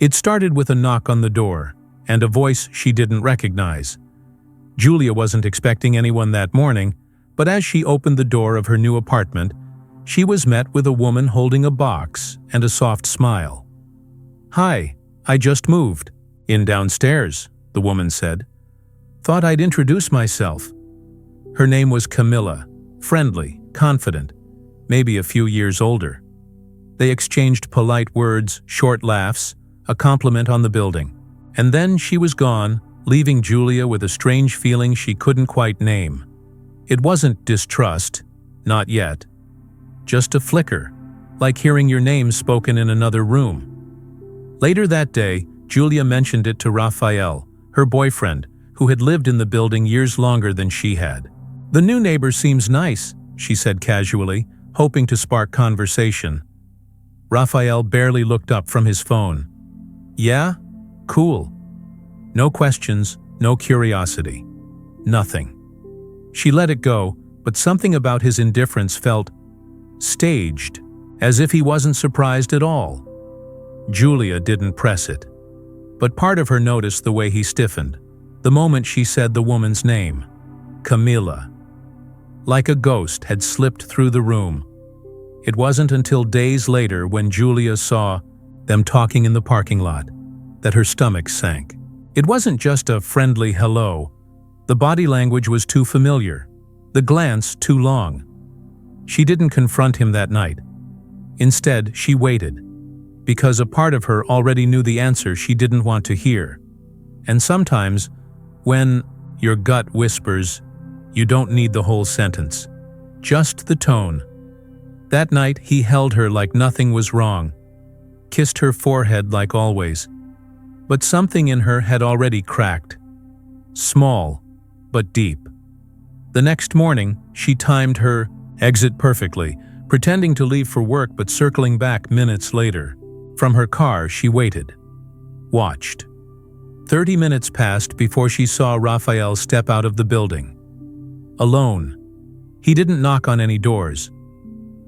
It started with a knock on the door, and a voice she didn't recognize. Julia wasn't expecting anyone that morning, but as she opened the door of her new apartment, she was met with a woman holding a box and a soft smile. "Hi, I just moved. In downstairs," the woman said. "Thought I'd introduce myself." Her name was Camilla, friendly, confident, maybe a few years older. They exchanged polite words, short laughs, a compliment on the building. And then she was gone, leaving Julia with a strange feeling she couldn't quite name. It wasn't distrust, not yet. Just a flicker, like hearing your name spoken in another room. Later that day, Julia mentioned it to Raphael, her boyfriend, who had lived in the building years longer than she had. "The new neighbor seems nice," she said casually, hoping to spark conversation. Raphael barely looked up from his phone. "Yeah? Cool." No questions, no curiosity. Nothing. She let it go, but something about his indifference felt staged, as if he wasn't surprised at all. Julia didn't press it. But part of her noticed the way he stiffened, the moment she said the woman's name, Camilla. Like a ghost had slipped through the room. It wasn't until days later, when Julia saw them talking in the parking lot, that her stomach sank. It wasn't just a friendly hello. The body language was too familiar, the glance too long. She didn't confront him that night. Instead, she waited, because a part of her already knew the answer she didn't want to hear. And sometimes, when your gut whispers, you don't need the whole sentence, just the tone. That night, he held her like nothing was wrong, kissed her forehead like always. But something in her had already cracked. Small, but deep. The next morning, she timed her exit perfectly, pretending to leave for work but circling back minutes later. From her car, she waited. Watched. 30 minutes passed before she saw Raphael step out of the building. Alone. He didn't knock on any doors.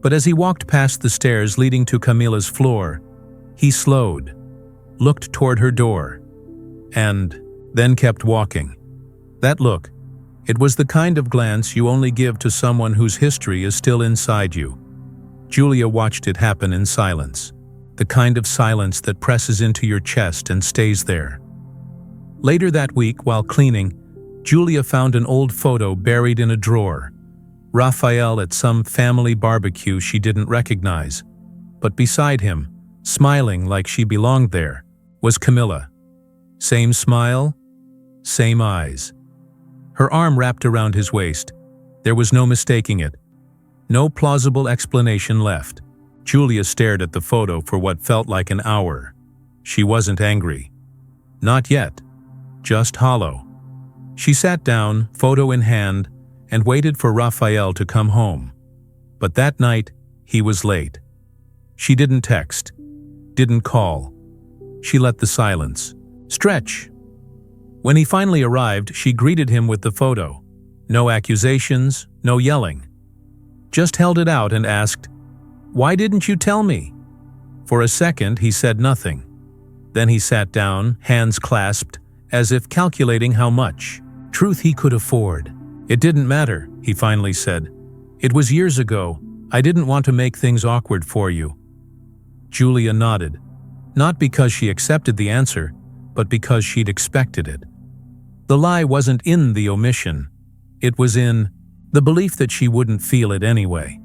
But as he walked past the stairs leading to Camilla's floor, he slowed, looked toward her door, and then kept walking. That look, it was the kind of glance you only give to someone whose history is still inside you. Julia watched it happen in silence, the kind of silence that presses into your chest and stays there. Later that week, while cleaning, Julia found an old photo buried in a drawer. Raphael at some family barbecue she didn't recognize. But beside him, smiling like she belonged there, was Camilla. Same smile, same eyes. Her arm wrapped around his waist. There was no mistaking it. No plausible explanation left. Julia stared at the photo for what felt like an hour. She wasn't angry. Not yet. Just hollow. She sat down, photo in hand, and waited for Raphael to come home. But that night, he was late. She didn't text, didn't call. She let the silence stretch. When he finally arrived, she greeted him with the photo. No accusations, no yelling. Just held it out and asked, "Why didn't you tell me?" For a second, he said nothing. Then he sat down, hands clasped, as if calculating how much truth he could afford. "It didn't matter," he finally said. "It was years ago. I didn't want to make things awkward for you." Julia nodded, not because she accepted the answer, but because she'd expected it. The lie wasn't in the omission. It was in the belief that she wouldn't feel it anyway.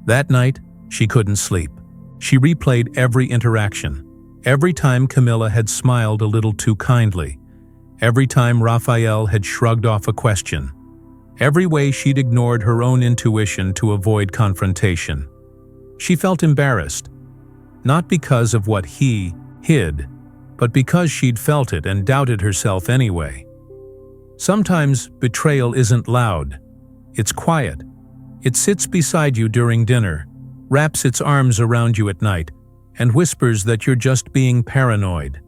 That night, she couldn't sleep. She replayed every interaction. Every time Camilla had smiled a little too kindly. Every time Raphael had shrugged off a question. Every way she'd ignored her own intuition to avoid confrontation. She felt embarrassed, not because of what he hid, but because she'd felt it and doubted herself anyway. Sometimes betrayal isn't loud. It's quiet. It sits beside you during dinner, wraps its arms around you at night, and whispers that you're just being paranoid.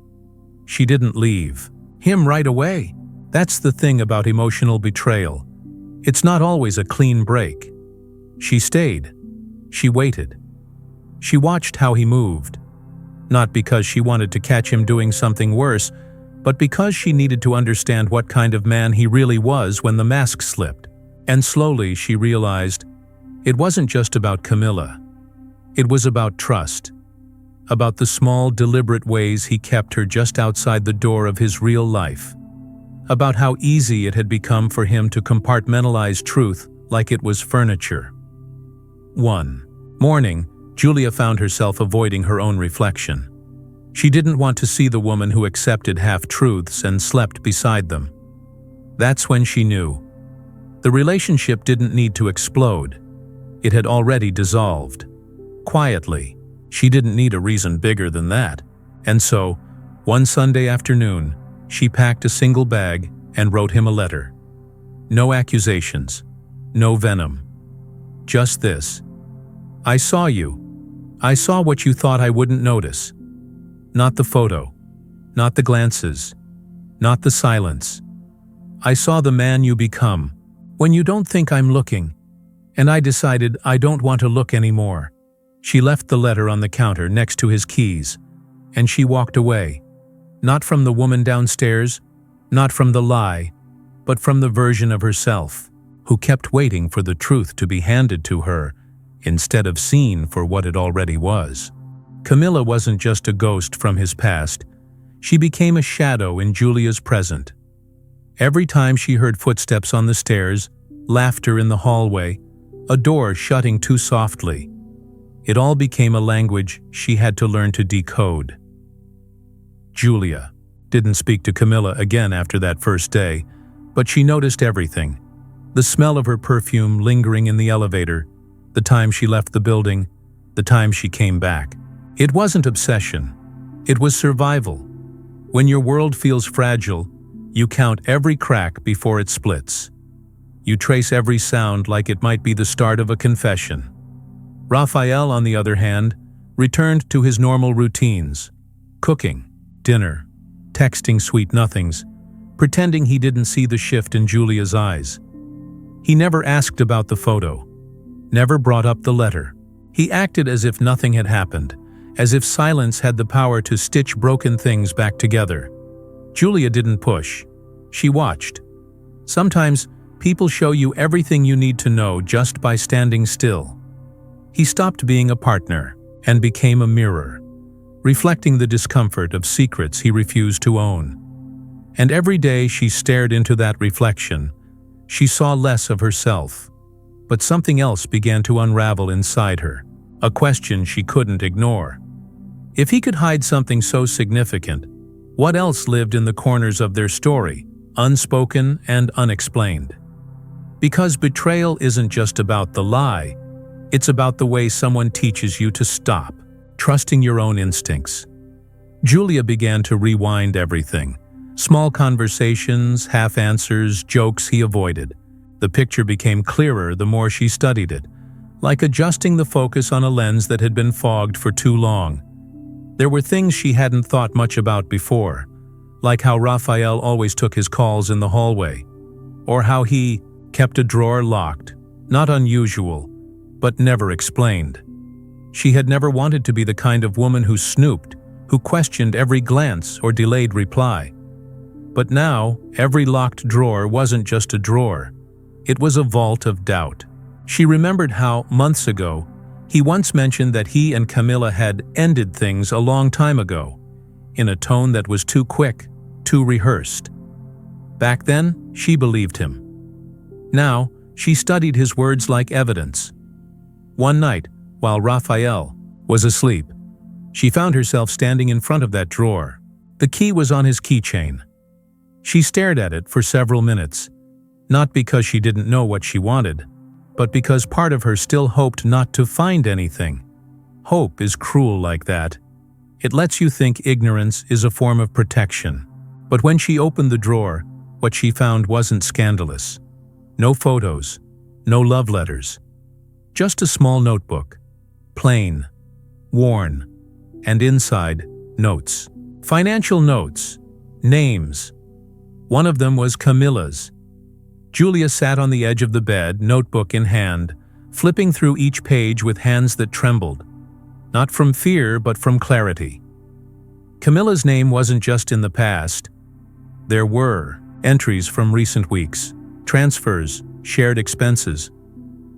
She didn't leave him right away. That's the thing about emotional betrayal. It's not always a clean break. She stayed. She waited. She watched how he moved. not because she wanted to catch him doing something worse, but because she needed to understand what kind of man he really was when the mask slipped. And slowly she realized it wasn't just about Camilla. It was about trust, about the small, deliberate ways he kept her just outside the door of his real life, about how easy it had become for him to compartmentalize truth like it was furniture. One morning, Julia found herself avoiding her own reflection. She didn't want to see the woman who accepted half-truths and slept beside them. That's when she knew. The relationship didn't need to explode. It had already dissolved. Quietly. She didn't need a reason bigger than that. And so, one Sunday afternoon, she packed a single bag and wrote him a letter. No accusations. No venom. Just this. I saw you. I saw what you thought I wouldn't notice. Not the photo. Not the glances. Not the silence. I saw the man you become when you don't think I'm looking. And I decided I don't want to look anymore. She left the letter on the counter next to his keys, and she walked away. Not from the woman downstairs, not from the lie, but from the version of herself, who kept waiting for the truth to be handed to her, instead of seen for what it already was. Camilla wasn't just a ghost from his past. She became a shadow in Julia's present. Every time she heard footsteps on the stairs, laughter in the hallway, a door shutting too softly, it all became a language she had to learn to decode. Julia didn't speak to Camilla again after that first day, but she noticed everything. The smell of her perfume lingering in the elevator, the time she left the building, the time she came back. It wasn't obsession. It was survival. When your world feels fragile, you count every crack before it splits. You trace every sound like it might be the start of a confession. Raphael, on the other hand, returned to his normal routines. Cooking, dinner, texting sweet nothings, pretending he didn't see the shift in Julia's eyes. He never asked about the photo, never brought up the letter. He acted as if nothing had happened, as if silence had the power to stitch broken things back together. Julia didn't push. She watched. Sometimes, people show you everything you need to know just by standing still. He stopped being a partner and became a mirror, reflecting the discomfort of secrets he refused to own. And every day she stared into that reflection, she saw less of herself. But something else began to unravel inside her, a question she couldn't ignore. If he could hide something so significant, what else lived in the corners of their story, unspoken and unexplained? Because betrayal isn't just about the lie, it's about the way someone teaches you to stop, trusting your own instincts. Julia began to rewind everything. Small conversations, half-answers, jokes he avoided. The picture became clearer the more she studied it, like adjusting the focus on a lens that had been fogged for too long. There were things she hadn't thought much about before, like how Raphael always took his calls in the hallway, or how he kept a drawer locked, not unusual, but never explained. She had never wanted to be the kind of woman who snooped, who questioned every glance or delayed reply. But now, every locked drawer wasn't just a drawer. It was a vault of doubt. She remembered how, months ago, he once mentioned that he and Camilla had ended things a long time ago, in a tone that was too quick, too rehearsed. Back then, she believed him. Now, she studied his words like evidence. One night, while Raphael was asleep, she found herself standing in front of that drawer. The key was on his keychain. She stared at it for several minutes, not because she didn't know what she wanted, but because part of her still hoped not to find anything. Hope is cruel like that. It lets you think ignorance is a form of protection. But when she opened the drawer, what she found wasn't scandalous. No photos, no love letters. Just a small notebook, plain, worn, and inside, notes. Financial notes, names. One of them was Camilla's. Julia sat on the edge of the bed, notebook in hand, flipping through each page with hands that trembled. Not from fear, but from clarity. Camilla's name wasn't just in the past. There were entries from recent weeks, transfers, shared expenses.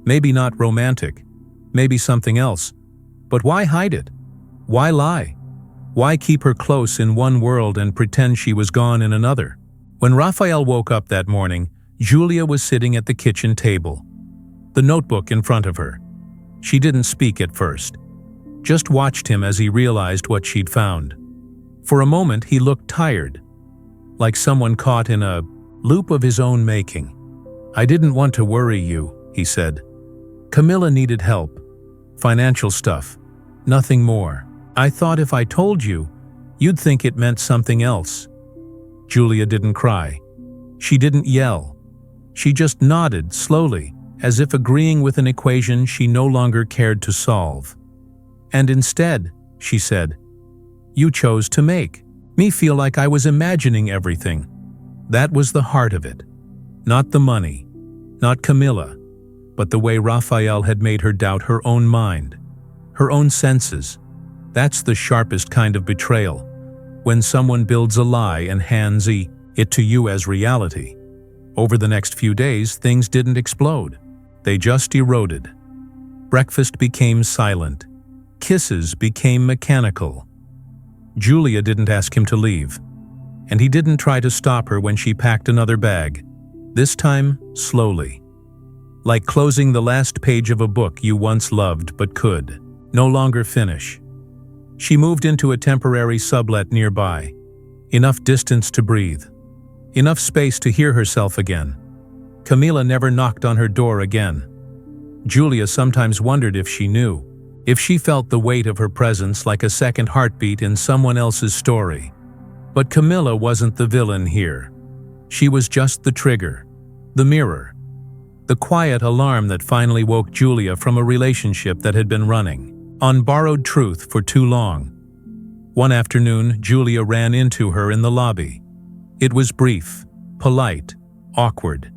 Maybe not romantic, maybe something else. But why hide it? Why lie? Why keep her close in one world and pretend she was gone in another? When Raphael woke up that morning, Julia was sitting at the kitchen table, the notebook in front of her. She didn't speak at first, just watched him as he realized what she'd found. For a moment, he looked tired, like someone caught in a loop of his own making. "I didn't want to worry you," he said. "Camilla needed help. Financial stuff. Nothing more. I thought if I told you, you'd think it meant something else." Julia didn't cry. She didn't yell. She just nodded slowly, as if agreeing with an equation she no longer cared to solve. "And instead," she said, "you chose to make me feel like I was imagining everything." That was the heart of it. Not the money, not Camilla, but the way Raphael had made her doubt her own mind, her own senses. That's the sharpest kind of betrayal, when someone builds a lie and hands it to you as reality. Over the next few days, things didn't explode. They just eroded. Breakfast became silent. Kisses became mechanical. Julia didn't ask him to leave, and he didn't try to stop her when she packed another bag, this time slowly. Like closing the last page of a book you once loved but could no longer finish. She moved into a temporary sublet nearby. Enough distance to breathe. Enough space to hear herself again. Camilla never knocked on her door again. Julia sometimes wondered if she knew, if she felt the weight of her presence like a second heartbeat in someone else's story. But Camilla wasn't the villain here. She was just the trigger, the mirror, the quiet alarm that finally woke Julia from a relationship that had been running on borrowed truth for too long. One afternoon, Julia ran into her in the lobby. It was brief, polite, awkward.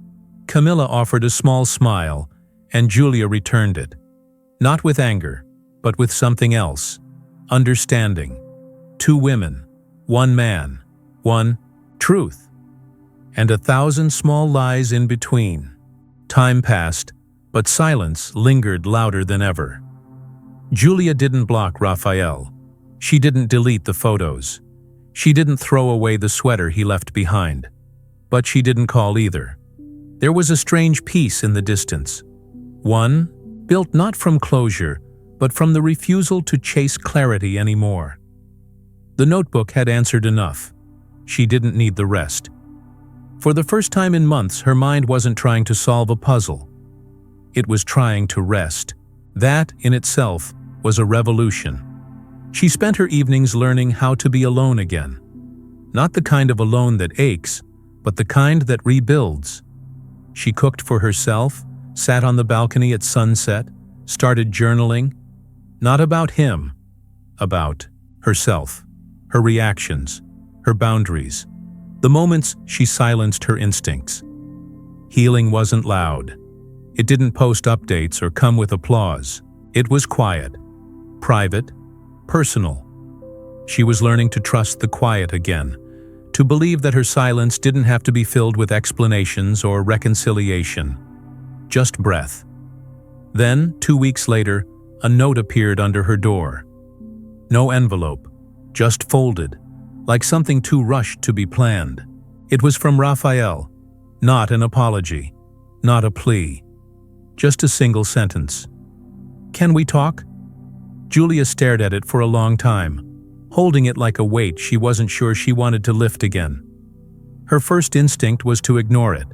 Camilla offered a small smile, and Julia returned it. Not with anger, but with something else. Understanding. Two women, one man, one truth, and 1,000 small lies in between. Time passed, but silence lingered louder than ever. Julia didn't block Raphael. She didn't delete the photos. She didn't throw away the sweater he left behind. But she didn't call either. There was a strange peace in the distance. One, built not from closure, but from the refusal to chase clarity anymore. The notebook had answered enough. She didn't need the rest. For the first time in months, her mind wasn't trying to solve a puzzle. It was trying to rest. That, in itself, was a revolution. She spent her evenings learning how to be alone again. Not the kind of alone that aches, but the kind that rebuilds. She cooked for herself, sat on the balcony at sunset, started journaling. Not about him, about herself, her reactions, her boundaries, the moments she silenced her instincts. Healing wasn't loud. It didn't post updates or come with applause. It was quiet, private, personal. She was learning to trust the quiet again, to believe that her silence didn't have to be filled with explanations or reconciliation. Just breath. Then, 2 weeks later, a note appeared under her door. No envelope, just folded, like something too rushed to be planned. It was from Raphael, not an apology, not a plea, just a single sentence. "Can we talk?" Julia stared at it for a long time, holding it like a weight she wasn't sure she wanted to lift again. Her first instinct was to ignore it.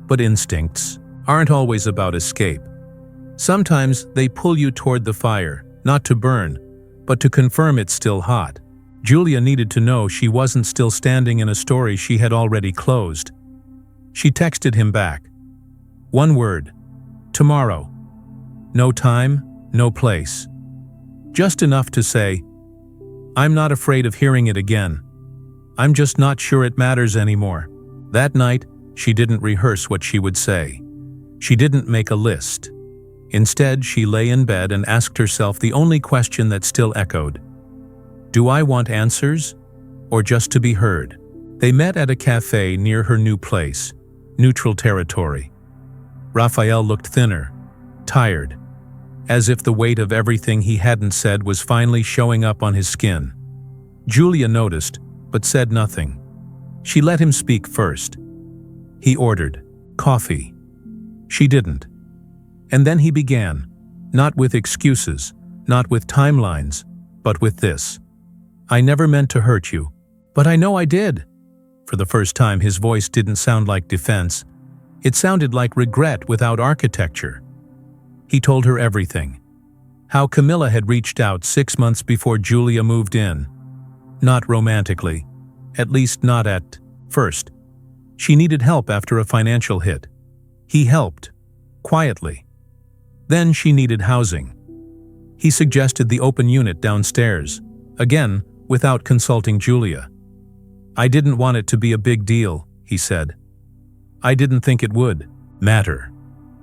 But instincts aren't always about escape. Sometimes they pull you toward the fire, not to burn, but to confirm it's still hot. Julia needed to know she wasn't still standing in a story she had already closed. She texted him back. One word. Tomorrow. No time, no place. Just enough to say, "I'm not afraid of hearing it again. I'm just not sure it matters anymore." That night, she didn't rehearse what she would say. She didn't make a list. Instead, she lay in bed and asked herself the only question that still echoed. Do I want answers? Or just to be heard? They met at a cafe near her new place, neutral territory. Raphael looked thinner, tired, as if the weight of everything he hadn't said was finally showing up on his skin. Julia noticed, but said nothing. She let him speak first. He ordered coffee. She didn't. And then he began, not with excuses, not with timelines, but with this. I never meant to hurt you, but I know I did. For the first time, his voice didn't sound like defense. It sounded like regret without architecture. He told her everything. How Camilla had reached out 6 months before Julia moved in. Not romantically, at least not at first. She needed help after a financial hit. He helped, quietly. Then she needed housing. He suggested the open unit downstairs, again, without consulting Julia. I didn't want it to be a big deal, he said. I didn't think it would matter.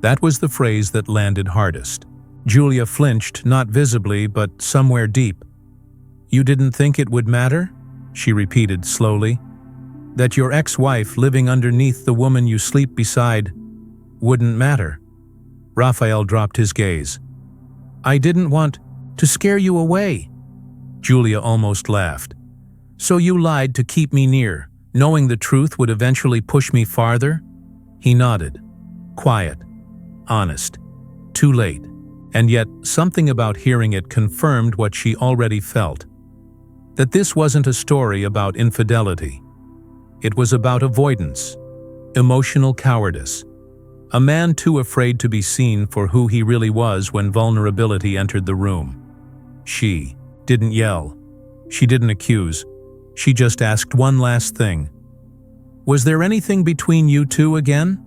That was the phrase that landed hardest. Julia flinched, not visibly, but somewhere deep. You didn't think it would matter? She repeated slowly. That your ex-wife living underneath the woman you sleep beside wouldn't matter. Raphael dropped his gaze. I didn't want to scare you away. Julia almost laughed. So you lied to keep me near, knowing the truth would eventually push me farther? He nodded. Quiet. Honest. Too late. And yet, something about hearing it confirmed what she already felt. That this wasn't a story about infidelity. It was about avoidance. Emotional cowardice. A man too afraid to be seen for who he really was when vulnerability entered the room. She didn't yell. She didn't accuse. She just asked one last thing. Was there anything between you two again?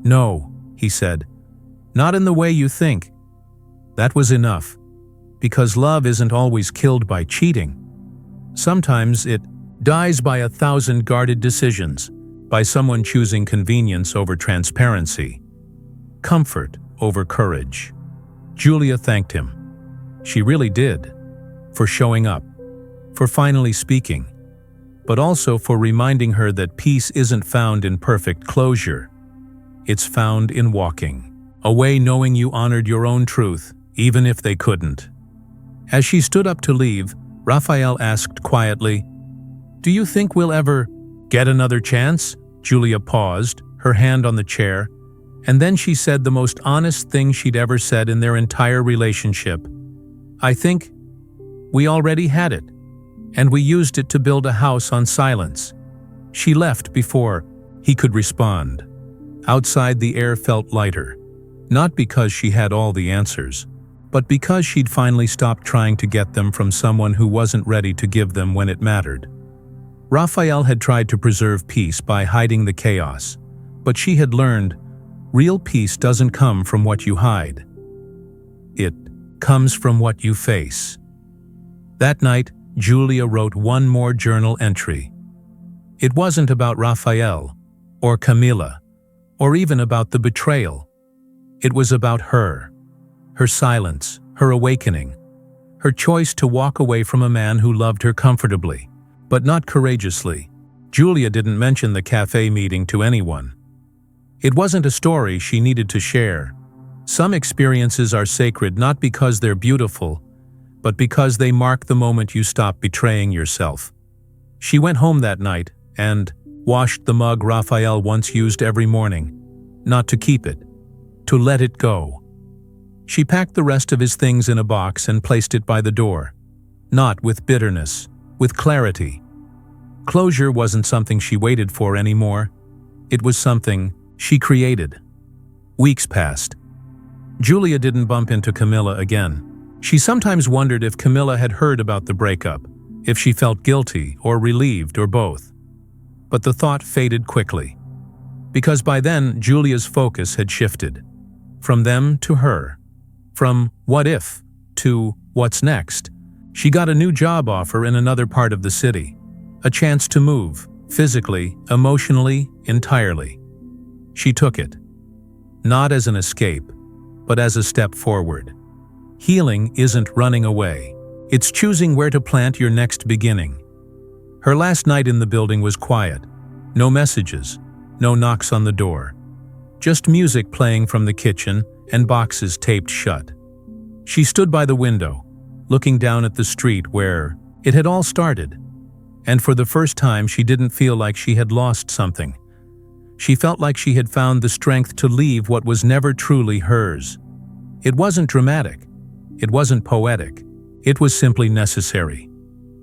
No, he said. Not in the way you think. That was enough. Because love isn't always killed by cheating. Sometimes it dies by 1,000 guarded decisions, by someone choosing convenience over transparency, comfort over courage. Julia thanked him. She really did. For showing up. For finally speaking. But also for reminding her that peace isn't found in perfect closure. It's found in walking away knowing you honored your own truth, even if they couldn't. As she stood up to leave, Raphael asked quietly, Do you think we'll ever get another chance? Julia paused, her hand on the chair, and then she said the most honest thing she'd ever said in their entire relationship. I think we already had it, and we used it to build a house on silence. She left before he could respond. Outside, the air felt lighter, not because she had all the answers, but because she'd finally stopped trying to get them from someone who wasn't ready to give them when it mattered. Raphael had tried to preserve peace by hiding the chaos, but she had learned real peace doesn't come from what you hide. It comes from what you face. That night, Julia wrote one more journal entry. It wasn't about Raphael, or Camilla, or even about the betrayal. It was about her silence, her awakening, her choice to walk away from a man who loved her comfortably, but not courageously. Julia didn't mention the cafe meeting to anyone. It wasn't a story she needed to share. Some experiences are sacred not because they're beautiful, but because they mark the moment you stop betraying yourself. She went home that night and washed the mug Raphael once used every morning, not to keep it, to let it go. She packed the rest of his things in a box and placed it by the door, not with bitterness, with clarity. Closure wasn't something she waited for anymore. It was something she created. Weeks passed. Julia didn't bump into Camilla again. She sometimes wondered if Camilla had heard about the breakup, if she felt guilty or relieved or both. But the thought faded quickly. Because by then, Julia's focus had shifted. From them to her. From what if to what's next. She got a new job offer in another part of the city. A chance to move, physically, emotionally, entirely. She took it. Not as an escape, but as a step forward. Healing isn't running away. It's choosing where to plant your next beginning. Her last night in the building was quiet. No messages, no knocks on the door. Just music playing from the kitchen and boxes taped shut. She stood by the window, looking down at the street where it had all started. And for the first time, she didn't feel like she had lost something. She felt like she had found the strength to leave what was never truly hers. It wasn't dramatic. It wasn't poetic. It was simply necessary.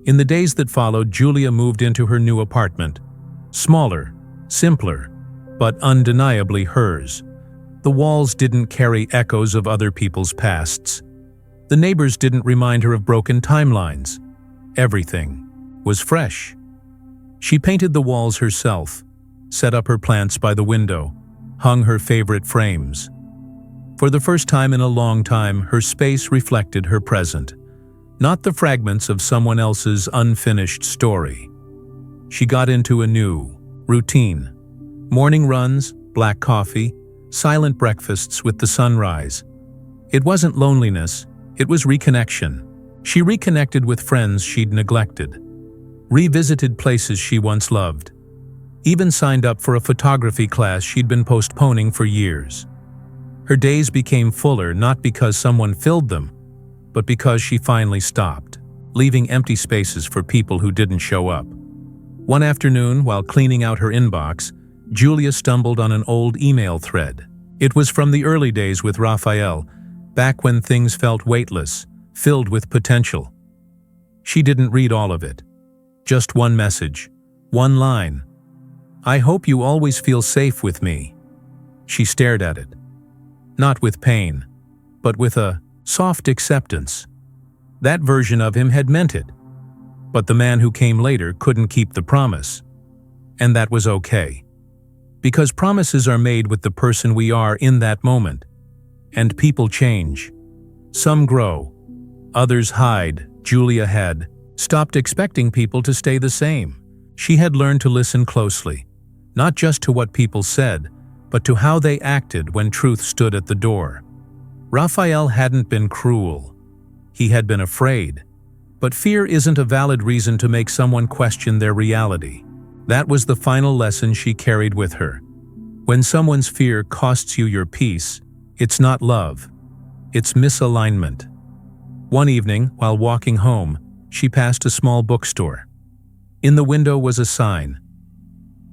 In the days that followed, Julia moved into her new apartment. Smaller, simpler, but undeniably hers. The walls didn't carry echoes of other people's pasts. The neighbors didn't remind her of broken timelines. Everything was fresh. She painted the walls herself, set up her plants by the window, hung her favorite frames. For the first time in a long time, her space reflected her present, not the fragments of someone else's unfinished story. She got into a new routine. Morning runs, black coffee, silent breakfasts with the sunrise. It wasn't loneliness, it was reconnection. She reconnected with friends she'd neglected, revisited places she once loved, even signed up for a photography class she'd been postponing for years. Her days became fuller not because someone filled them, but because she finally stopped, leaving empty spaces for people who didn't show up. One afternoon, while cleaning out her inbox, Julia stumbled on an old email thread. It was from the early days with Raphael, back when things felt weightless, filled with potential. She didn't read all of it. Just one message, one line. "I hope you always feel safe with me." She stared at it. Not with pain, but with a soft acceptance. That version of him had meant it. But the man who came later couldn't keep the promise. And that was okay. Because promises are made with the person we are in that moment. And people change. Some grow. Others hide. Julia had stopped expecting people to stay the same. She had learned to listen closely, not just to what people said, but to how they acted when truth stood at the door. Raphael hadn't been cruel. He had been afraid. But fear isn't a valid reason to make someone question their reality. That was the final lesson she carried with her. When someone's fear costs you your peace, it's not love. It's misalignment. One evening, while walking home, she passed a small bookstore. In the window was a sign.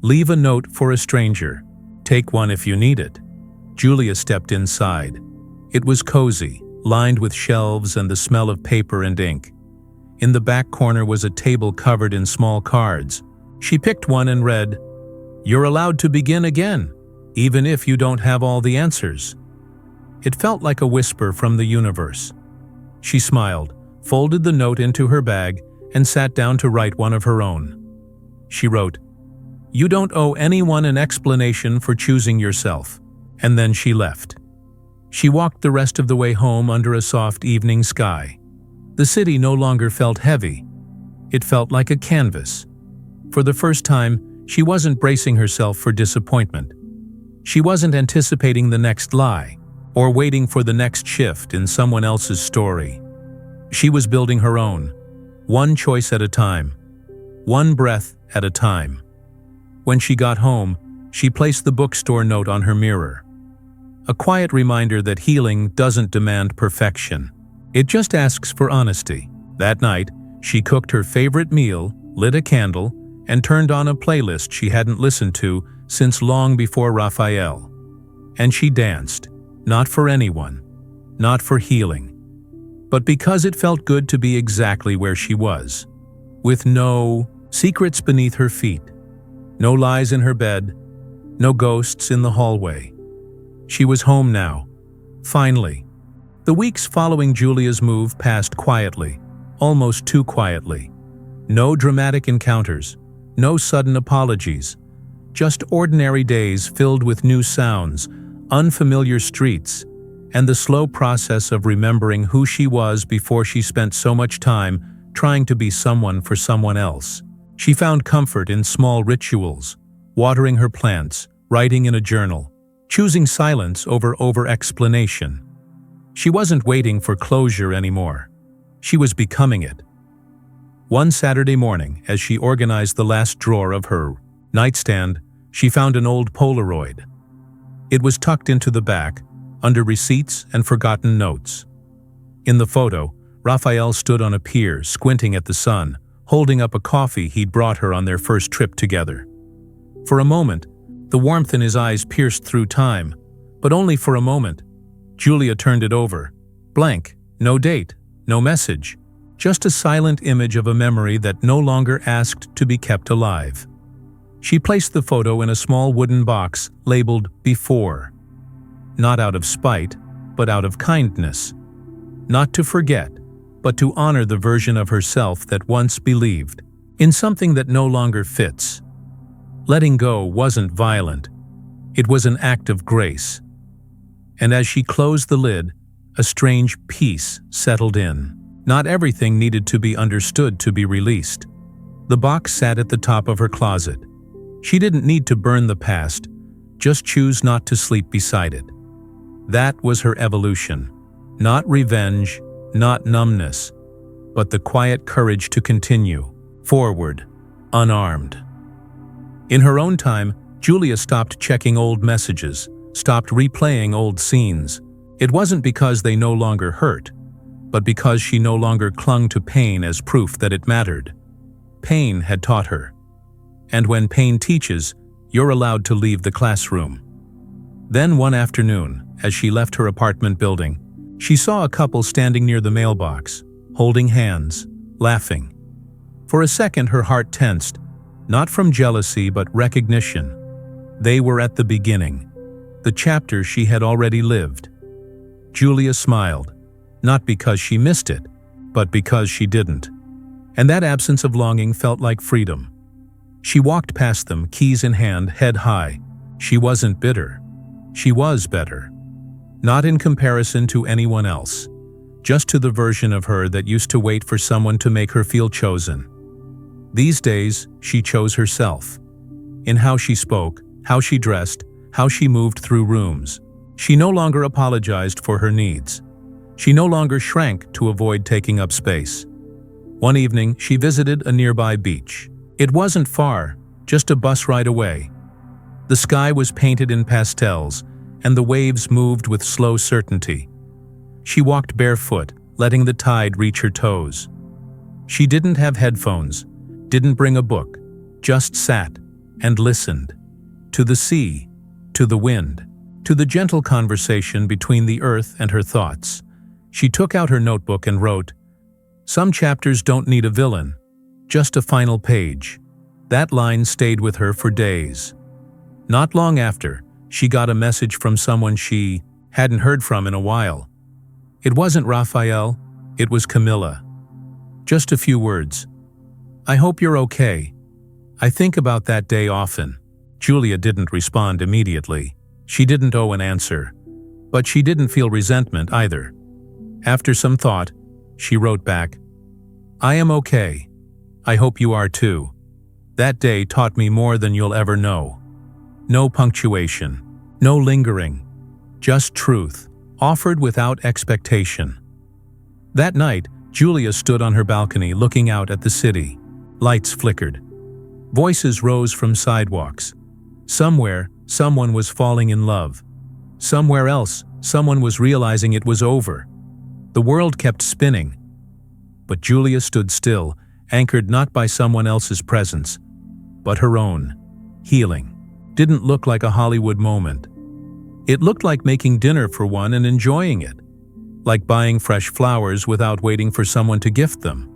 "Leave a note for a stranger. Take one if you need it." Julia stepped inside. It was cozy, lined with shelves and the smell of paper and ink. In the back corner was a table covered in small cards. She picked one and read, "You're allowed to begin again, even if you don't have all the answers." It felt like a whisper from the universe. She smiled, folded the note into her bag, and sat down to write one of her own. She wrote, "You don't owe anyone an explanation for choosing yourself." And then she left. She walked the rest of the way home under a soft evening sky. The city no longer felt heavy. It felt like a canvas. For the first time, she wasn't bracing herself for disappointment. She wasn't anticipating the next lie, or waiting for the next shift in someone else's story. She was building her own, one choice at a time, one breath at a time. When she got home, she placed the bookstore note on her mirror. A quiet reminder that healing doesn't demand perfection. It just asks for honesty. That night, she cooked her favorite meal, lit a candle, and turned on a playlist she hadn't listened to since long before Raphael. And she danced, not for anyone, not for healing, but because it felt good to be exactly where she was, with no secrets beneath her feet, no lies in her bed, no ghosts in the hallway. She was home now, finally. The weeks following Julia's move passed quietly, almost too quietly. No dramatic encounters, no sudden apologies, just ordinary days filled with new sounds, unfamiliar streets, and the slow process of remembering who she was before she spent so much time trying to be someone for someone else. She found comfort in small rituals, watering her plants, writing in a journal, choosing silence over over-explanation. She wasn't waiting for closure anymore. She was becoming it. One Saturday morning, as she organized the last drawer of her nightstand, she found an old Polaroid. It was tucked into the back, under receipts and forgotten notes. In the photo, Raphael stood on a pier, squinting at the sun, holding up a coffee he'd brought her on their first trip together. For a moment, the warmth in his eyes pierced through time, but only for a moment. Julia turned it over. Blank, no date, no message, just a silent image of a memory that no longer asked to be kept alive. She placed the photo in a small wooden box labeled Before. Not out of spite, but out of kindness. Not to forget, but to honor the version of herself that once believed in something that no longer fits. Letting go wasn't violent. It was an act of grace. And as she closed the lid, a strange peace settled in. Not everything needed to be understood to be released. The box sat at the top of her closet. She didn't need to burn the past, just choose not to sleep beside it. That was her evolution. Not revenge, not numbness, but the quiet courage to continue, forward, unarmed. In her own time, Julia stopped checking old messages, stopped replaying old scenes. It wasn't because they no longer hurt, but because she no longer clung to pain as proof that it mattered. Pain had taught her. And when pain teaches, you're allowed to leave the classroom. Then one afternoon, as she left her apartment building, she saw a couple standing near the mailbox, holding hands, laughing. For a second her heart tensed, not from jealousy but recognition. They were at the beginning, the chapter she had already lived. Julia smiled, not because she missed it, but because she didn't. And that absence of longing felt like freedom. She walked past them, keys in hand, head high. She wasn't bitter. She was better. Not in comparison to anyone else, just to the version of her that used to wait for someone to make her feel chosen. These days, she chose herself. In how she spoke, how she dressed, how she moved through rooms. She no longer apologized for her needs. She no longer shrank to avoid taking up space. One evening, she visited a nearby beach. It wasn't far, just a bus ride away. The sky was painted in pastels, and the waves moved with slow certainty. She walked barefoot, letting the tide reach her toes. She didn't have headphones, didn't bring a book, just sat and listened. To the sea, to the wind, to the gentle conversation between the earth and her thoughts. She took out her notebook and wrote, "Some chapters don't need a villain, just a final page." That line stayed with her for days. Not long after, she got a message from someone she hadn't heard from in a while. It wasn't Raphael, it was Camilla. Just a few words. "I hope you're okay. I think about that day often." Julia didn't respond immediately. She didn't owe an answer, but she didn't feel resentment either. After some thought, she wrote back, "I am okay. I hope you are too. That day taught me more than you'll ever know." No punctuation, no lingering, just truth, offered without expectation. That night, Julia stood on her balcony looking out at the city. Lights flickered. Voices rose from sidewalks. Somewhere, someone was falling in love. Somewhere else, someone was realizing it was over. The world kept spinning. But Julia stood still, anchored not by someone else's presence, but her own. Healing didn't look like a Hollywood moment. It looked like making dinner for one and enjoying it. Like buying fresh flowers without waiting for someone to gift them.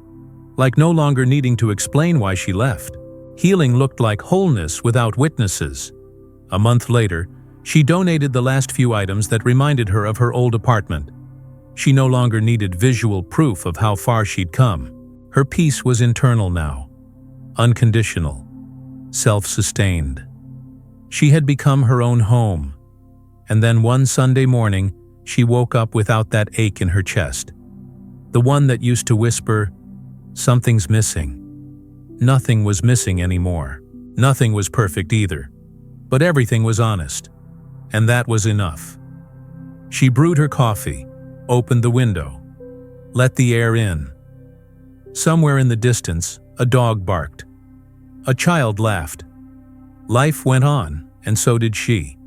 Like no longer needing to explain why she left. Healing looked like wholeness without witnesses. A month later, she donated the last few items that reminded her of her old apartment. She no longer needed visual proof of how far she'd come. Her peace was internal now. Unconditional. Self-sustained. She had become her own home. And then one Sunday morning, she woke up without that ache in her chest. The one that used to whisper, "Something's missing." Nothing was missing anymore. Nothing was perfect either. But everything was honest. And that was enough. She brewed her coffee, opened the window, let the air in, Somewhere in the distance, a dog barked. A child laughed. Life went on, and so did she.